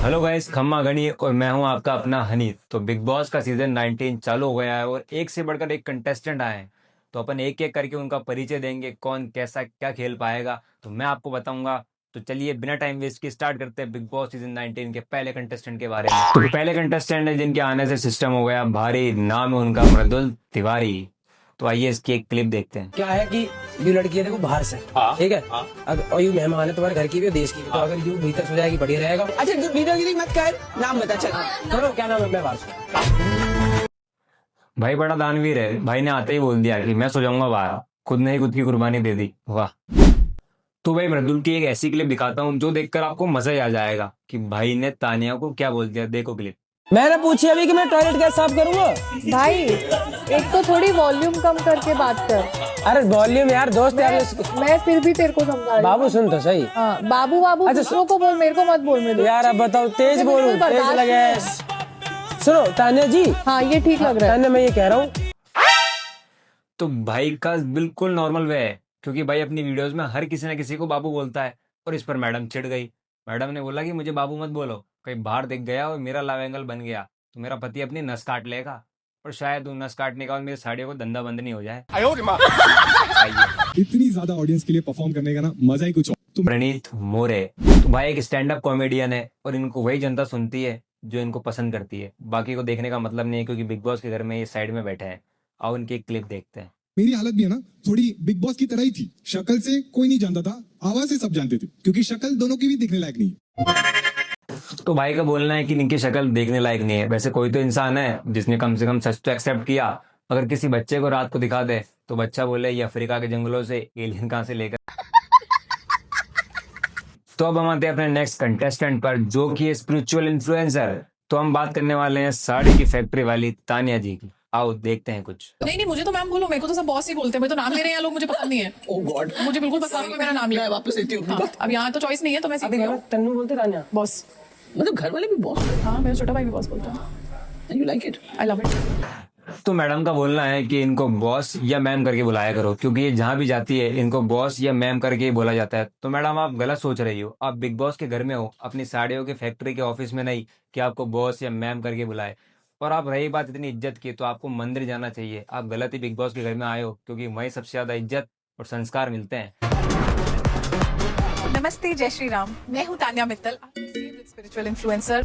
Hello guys, खम्मा गणी और मैं हूं आपका अपना हनी। तो बिग बॉस का सीजन 19 चालू हो गया है और एक से बढ़कर एक कंटेस्टेंट आए हैं। तो अपन एक एक करके उनका परिचय देंगे, कौन कैसा क्या खेल पाएगा तो मैं आपको बताऊंगा। तो चलिए बिना टाइम वेस्ट के स्टार्ट करते हैं बिग बॉस सीजन 19 के पहले कंटेस्टेंट के बारे में। तो पहले कंटेस्टेंट है जिनके आने से सिस्टम हो गया भारी, नाम है उनका मृदुल तिवारी। तो आइए इसकी एक क्लिप देखते हैं। क्या है कि ये लड़की है देखो बाहर से, ठीक है। और ये मेहमान है तुम्हारे घर की भी और देश की भी, तो अगर यूं भीतर सो जाएगी बढ़िया रहेगा। अच्छा लीडरगिरी मत कर, नाम बता। चल करो, क्या नाम है? मैं बाहर से। भाई बड़ा दानवीर है, भाई ने आते ही बोल दिया कि मैं सो जाऊंगा बाहर, खुद ने ही खुद की कुर्बानी दे दी। वाह। तो भाई मृदुल की एक ऐसी क्लिप दिखाता हूँ जो देखकर आपको मजा ही आ जाएगा कि भाई ने तानिया को क्या बोल दिया। देखो क्लिप। मैंने पूछी अभी कि मैं टॉयलेट कैसे साफ करूंगा। भाई एक तो थोड़ी वॉल्यूम कम करके बात कर। अरे वॉल्यूम यार, दोस्त यार। मैं फिर भी तेरे को समझा रही बाबू सुन तो सही। हाँ, बाबू बाबू अच्छा, दूसरों को बोल, मेरे को मत बोल। मेरे यार अब बताओ, तेज बोलूं तेज लगे? सुनो तान्या जी। हाँ ये ठीक लग रहा है। तान्या मैं ये कह रहा हूँ, तो भाई का बिल्कुल नॉर्मल वे है, क्योंकि भाई अपनी वीडियोस में हर किसी न किसी को बाबू बोलता है और इस पर मैडम चिढ़ गई। मैडम ने बोला कि मुझे बाबू मत बोलो, कहीं बाहर दिख गया और मेरा लव एंगल बन गया तो मेरा पति अपनी नस काट लेगा और शायद वो नस काटने के बाद मेरी साड़ियों को धंधा बंद नहीं हो जाए। आइए। इतनी ज्यादा ऑडियंस के लिए परफॉर्म करने का ना मजा ही कुछ और। तुम प्रणीत मोरे तो भाई एक स्टैंड अप कॉमेडियन है और इनको वही जनता सुनती है जो इनको पसंद करती है, बाकी को देखने का मतलब नहीं है, क्योंकि बिग बॉस के घर में ये साइड में बैठे हैं। आओ इनकी एक क्लिप देखते हैं। मेरी हालत भी है ना थोड़ी बिग बॉस की तरह ही थी। शक्ल से कोई नहीं जानता था, आवाज से सब जानते थे, क्योंकि शक्ल दोनों की भी दिखने लायक नहीं है। तो भाई का बोलना है कि इनकी शक्ल देखने लायक नहीं है। वैसे कोई तो इंसान है जिसने कम से कम सच तो एक्सेप्ट किया। अगर किसी बच्चे को रात को दिखा दे तो बच्चा बोले ये अफ्रीका के जंगलों से एलियन कहां से लेकर। तो अब हम आते हैं अपने नेक्स्ट कंटेस्टेंट पर जो कि है स्पिरिचुअल इन्फ्लुएंसर। तो हम बात करने वाले हैं साड़ी की फैक्ट्री वाली तानिया जी की। आओ देखते हैं कुछ। नहीं नहीं, मुझे तो मैम बोलो, मेरे को तो सब बॉस ही बोलते हैं। मुझे तो नाम ले रहे हैं लोग, मुझे पसंद नहीं है। ओह गॉड, मुझे बिल्कुल पसंद नहीं है मेरा नाम लिया। वापस लेती हूँ। हाँ, अब यहाँ तो चॉइस नहीं है तो मैं सीख रही हूँ। तन्नू बोलते तान्या बॉस। मतलब घर वाले भी बॉस? हाँ, मेरा छोटा भाई भी बॉस बोलता है। You like it? I love it. तो मैडम का बोलना है कि इनको बॉस या मैम करके बुलाया करो, क्योंकि ये जहां भी जाती है इनको बॉस या मैम करके ही बोला जाता है। तो मैडम आप गलत सोच रही हो, आप बिग बॉस के घर में हो, अपनी साड़ियों की फैक्ट्री के ऑफिस में नहीं कि आपको बॉस या मैम करके बुलाए। और आप रही बात इतनी इज्जत की तो आपको मंदिर जाना चाहिए। आप गलत ही बिग बॉस के घर में आए हो, क्योंकि वहीं सबसे ज्यादा इज्जत और संस्कार मिलते हैं। नमस्ते, जय श्री राम। मैं हूँ तान्या मित्तल, स्पिरिचुअल इन्फ्लुएंसर।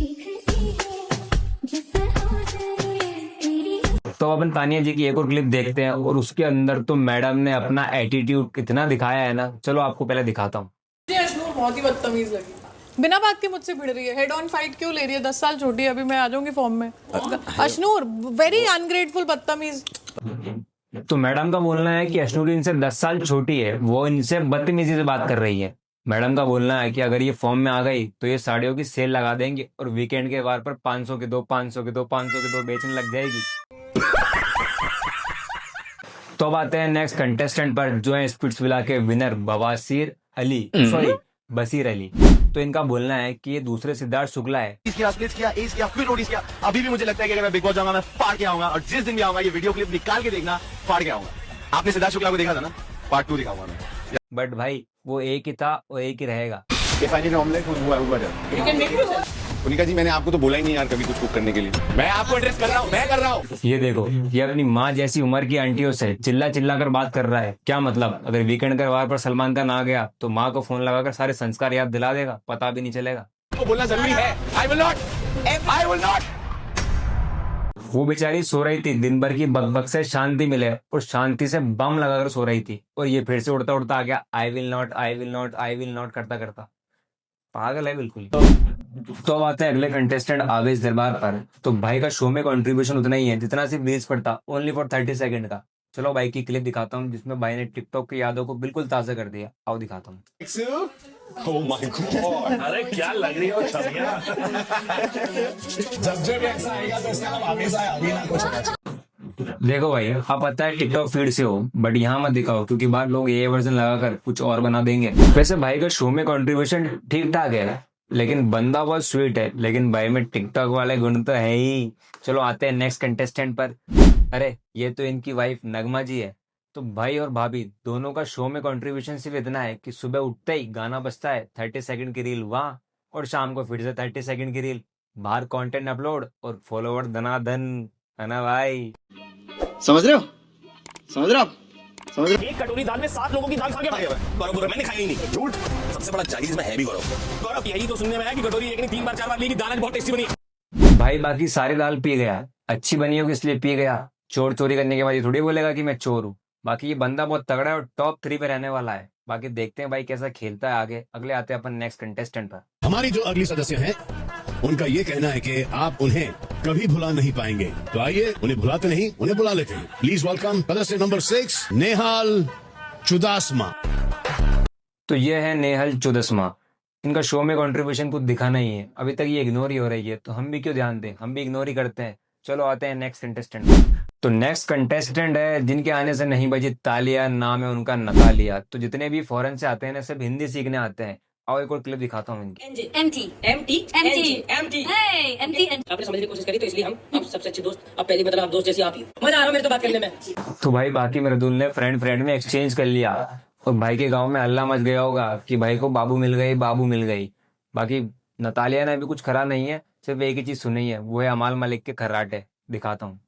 तो अपन तानिया जी की एक और क्लिप देखते हैं और उसके अंदर तो मैडम ने अपना एटीट्यूड कितना दिखाया है ना। चलो आपको पहले दिखाता हूँ। मुझे अश्नूर बहुत ही बदतमीज लगी। बिना बात के मुझसे भिड़ रही है, हेड ऑन फाइट क्यों ले रही है? 10 साल छोटी है, अभी मैं आ जाऊंगी फॉर्म में। अश्नूर वेरी अनग्रेटफुल, बदतमीज। तो मैडम का बोलना है कि अश्नूर इनसे 10 साल छोटी है, वो इनसे बदतमीजी से बात कर रही है। मैडम का बोलना है कि अगर ये फॉर्म में आ गई तो ये साड़ियों की सेल लगा देंगे और वीकेंड के वार पर 500 के दो, 500 के दो, 500 के दो बेचने लग जाएगी। तो अब आते हैं नेक्स्ट कंटेस्टेंट पर जो है स्पिट्सविला के विनर बवासीर अली, सॉरी बसीर अली। तो इनका बोलना है कि ये दूसरे सिद्धार्थ शुक्ला है। किया, स्प्लिट्स किया, एस किया, फिर नोटिस किया। अभी भी मुझे लगता है कि अगर मैं बिग बॉस जाऊंगा मैं फाड़ के आऊंगा, और जिस दिन भी आऊंगा ये वीडियो क्लिप निकाल के देखना, फाड़ के आऊंगा। आपने सिद्धार्थ शुक्ला को देखा था ना, पार्ट 2 दिखाऊंगा मैं। बट भाई वो एक ही था और एक ही रहेगा। उनका जी मैंने आपको तो बोला ही नहीं यार कभी कुछ कुक करने के लिए। मैं आपको एड्रेस कर रहा हूँ, मैं कर रहा हूँ। ये देखो, ये अपनी माँ जैसी उम्र की आंटियों से चिल्ला चिल्ला कर बात कर रहा है। क्या मतलब, अगर वीकेंड का वार पर सलमान खान आ गया तो माँ को फोन लगाकर सारे संस्कार याद दिला देगा, पता भी नहीं चलेगा। तो बोलना जरूरी है। I will not. वो बेचारी सो रही थी, दिन भर की बकबक से शांति मिले और शांति से बम लगाकर सो रही थी, और ये फिर से उड़ता उड़ता आ गया I will not, I will not, I will not करता करता। पागल है बिल्कुल। तो अब आते हैं अगले कंटेस्टेंट आवेश दरबार पर। तो भाई का शो में कंट्रीब्यूशन उतना ही है जितना सिर्फ रील्स पर था, ओनली फॉर 30 सेकंड का। चलो भाई की क्लिप दिखाता हूँ जिसमें भाई ने टिकटॉक की यादों को बिल्कुल ताजा कर दिया। आओ दिखाता हूँ। Oh my God. अरे क्या लग रही हो छवियां। जब ऐसा आएगा तो इसका नाम आवेश आया, अभी ना कुछ। देखो भाई, आप पता है टिकटॉक फीड से हो, बट यहाँ मत दिखाओ क्योंकि बाद लोग ये वर्जन लगाकर कुछ और बना देंगे। वैसे भाई का शो में कंट्रीब्यूशन ठीक ठाक है, लेकिन बंदा बहुत स्वीट है, लेकिन भाई में टिकटॉक वाले गुण तो है ही। चलो आते हैं नेक्स्ट कंटेस्टेंट पर। अरे ये तो इनकी वाइफ नगमा जी है। तो भाई और भाभी दोनों का शो में कंट्रीब्यूशन सिर्फ इतना है कि सुबह उठते ही गाना बजता है, 30 सेकंड की रील वहां और शाम को फिर से 30 सेकंड की रील, बाहर कंटेंट अपलोड और फॉलोवर धनाधन, है ना भाई। समझ रहे हो? समझ रहे हो आप? समझ रहे एक कटोरी दाल में 7 लोगों की दाल खा के भाई गौरव मैंने खाई ही नहीं। झूठ सबसे बड़ा चालीस में है भी गौरव यही तो सुनने में आया कि कटोरी एक नहीं 3 बार 4 बार ली, दाल आज बहुत टेस्टी बनी। भाई बाकी सारी दाल पी गया, अच्छी बनी होगी इसलिए पी गया। चोर चोरी करने के बाद ये थोड़ी बोलेगा कि मैं चोर हूँ। बाकी ये बंदा बहुत तगड़ा है और टॉप 3 पे रहने वाला है। बाकी देखते हैं भाई कैसा खेलता है आगे। अगले आते हैं अपन नेक्स्ट कंटेस्टेंट पर। हमारी जो अगली सदस्य हैं, उनका ये कहना है कि आप उन्हें कभी भुला नहीं पाएंगे। तो आइए उन्हें भुलाते नहीं, उन्हें बुला लेते हैं। प्लीज वेलकम सदस्य नंबर 6 नेहाल चुदासमा। तो ये है नेहल चुदासमा। इनका शो में कंट्रीब्यूशन कुछ दिखा नहीं है, अभी तक ये इग्नोर ही हो रही है, तो हम भी क्यों ध्यान दें, हम भी इग्नोर ही करते हैं। चलो आते हैं नेक्स्ट कंटेस्टेंट। तो नेक्स्ट कंटेस्टेंट है जिनके आने से नहीं बजी तालियां, नाम है उनका नतालिया। तो जितने भी फॉरेन से आते हैं ना, सब हिंदी सीखने आते हैं। आओ एक और क्लिप दिखाता हूँ इनकी। आपने समझने की कोशिश करी तो इसलिए हम अब सबसे अच्छे दोस्त, अब पहली मतलब आप दोस्त जैसे आप ही हो। मजा आ रहा है मेरे तो बात करने में। तो भाई बाकी मेरे दूल्हे ने फ्रेंड में एक्सचेंज कर लिया और भाई के गांव में हल्ला मच गया होगा कि भाई को बाबू मिल गई। बाकी नतालिया ने भी कुछ खरा नहीं है, सिर्फ एक ही चीज सुनी है, वो है अमाल मलिक के खर्राटे। दिखाता हूँ।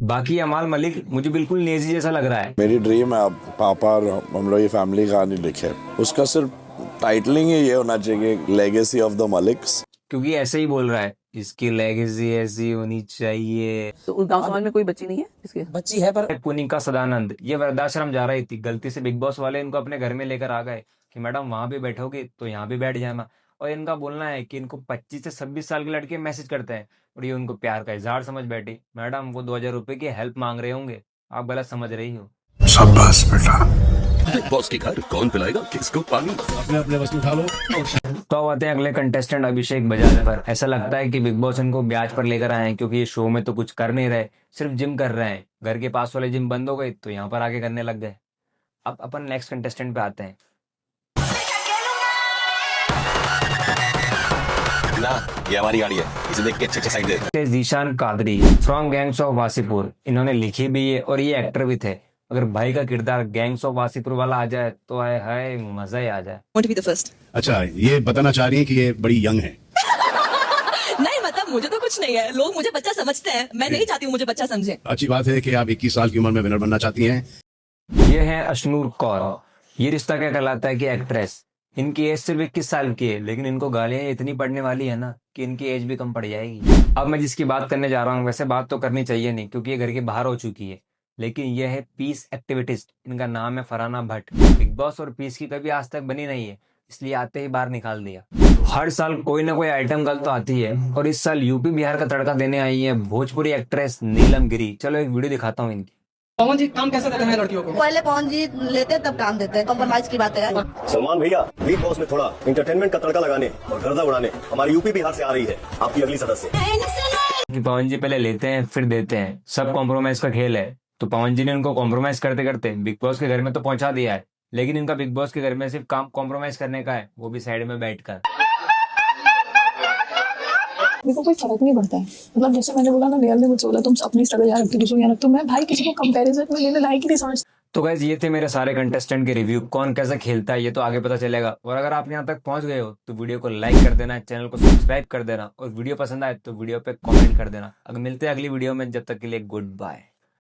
बाकी अमाल मलिक मुझे बिल्कुल नेजी जैसा लग रहा है। मेरी ड्रीम है आप पापा और हम लोग ये फैमिली कहानी लिखे, उसका सिर्फ टाइटलिंग ही ये होना चाहिए, लेगेसी ऑफ द मलिक्स, क्योंकि ऐसे ही बोल रहा है, इसकी लेगेसी ऐसी होनी चाहिए। तो उस गांव समाज में कोई बच्ची नहीं है इसके? बच्ची है पर पुनिका सदानंद ये वृद्धाश्रम जा रही थी, गलती से बिग बॉस वाले इनको अपने घर में लेकर आ गए कि मैडम वहां भी बैठोगे तो यहाँ भी बैठ जाना। और इनका बोलना है कि इनको 25 से 26 साल के लड़के मैसेज करते हैं और ये उनको प्यार का इजहार समझ बैठी। मैडम वो 2000 रुपए की हेल्प मांग रहे होंगे, आप गलत समझ रही हो। शाबाश बेटा। बिग बॉस के घर कौन पिलाएगा किसको पानी? अपने वस्तु उठा लो। तो अब आते हैं अगले कंटेस्टेंट अभिषेक बजाज पर। ऐसा लगता है कि बिग बॉस इनको ब्याज पर लेकर आए हैं, क्योंकि ये शो में तो कुछ कर नहीं रहे, सिर्फ जिम कर रहे हैं। घर के पास वाले जिम बंद हो गए तो यहाँ पर आके करने लग गए। अब अपन नेक्स्ट कंटेस्टेंट पे आते हैं। ना ये हमारी गाड़ी है, इसे देख के अच्छे side they. Zeeshan Qadri from gangs of Wasseypur, इन्होंने लिखी भी है और ये एक्टर भी थे। अगर भाई का किरदार गैंग्स ऑफ वासीपुर वाला आ जाए तो हाय मजा ही आ जाए। अच्छा, ये बताना चाह रही है कि ये बड़ी यंग है? नहीं मतलब मुझे तो कुछ नहीं है, लोग मुझे बच्चा समझते हैं, मैं नहीं चाहती हूँ मुझे बच्चा समझे। अच्छी बात है कि आप 21 साल की उम्र में विनर बनना चाहती हैं। ये है अशनूर कौर। ये रिश्ता क्या कहलाता है कि एक्ट्रेस। इनकी एज सिर्फ 21 साल की है, लेकिन इनको गालियां इतनी पड़ने वाली है ना कि इनकी एज भी कम पड़ जाएगी। अब मैं जिसकी बात करने जा रहा हूँ, वैसे बात तो करनी चाहिए नहीं क्योंकि ये घर के बाहर हो चुकी है, लेकिन यह है पीस एक्टिविटिस्ट। इनका नाम है फरहाना भट्ट। बिग बॉस और पीस की कभी आज तक बनी नहीं है, इसलिए आते ही बाहर निकाल दिया। हर साल कोई ना कोई आइटम गर्ल तो आती है और इस साल यूपी बिहार का तड़का देने आई है भोजपुरी एक्ट्रेस नीलम गिरी। चलो एक वीडियो दिखाता हूँ इनकी। पवन जी काम कैसा देते हैं लड़कियों को? पहले पवन जी लेते तब काम देते हैं, कॉम्प्रोमाइज की बात है। सलमान भैया बिग बॉस में थोड़ा इंटरटेनमेंट का तड़का लगाने और गर्दा उड़ाने हमारी यूपी बिहार से आ रही है आपकी अगली सदस्य। पवन जी पहले लेते हैं फिर देते हैं, सब कॉम्प्रोमाइज का खेल है। तो पवन जी ने उनको कॉम्प्रोमाइज करते करते बिग बॉस के घर में तो पहुंचा दिया है, लेकिन इनका बिग बॉस के घर में सिर्फ काम कॉम्प्रोमाइज करने का है, वो भी साइड में बैठकर। देखो कोई फर्क नहीं पड़ता है, मतलब जैसे मैंने बोला ना, नेहल ने मुझसे बोला तुम अपनी स्ट्रगल यहाँ रखती दूसरों यहाँ रखती, मैं भाई किसी को कंपैरिजन में लेने लायक ही नहीं समझ। तो गाइस ये थे मेरे सारे कंटेस्टेंट के रिव्यू। कौन कैसा खेलता है ये तो आगे पता चलेगा। और अगर आप यहाँ तक पहुंच गए हो तो वीडियो को लाइक कर देना, चैनल को सब्सक्राइब कर देना और वीडियो पसंद आए तो वीडियो पे कमेंट कर देना। अगर मिलते हैं अगली वीडियो में, जब तक के लिए गुड बाय।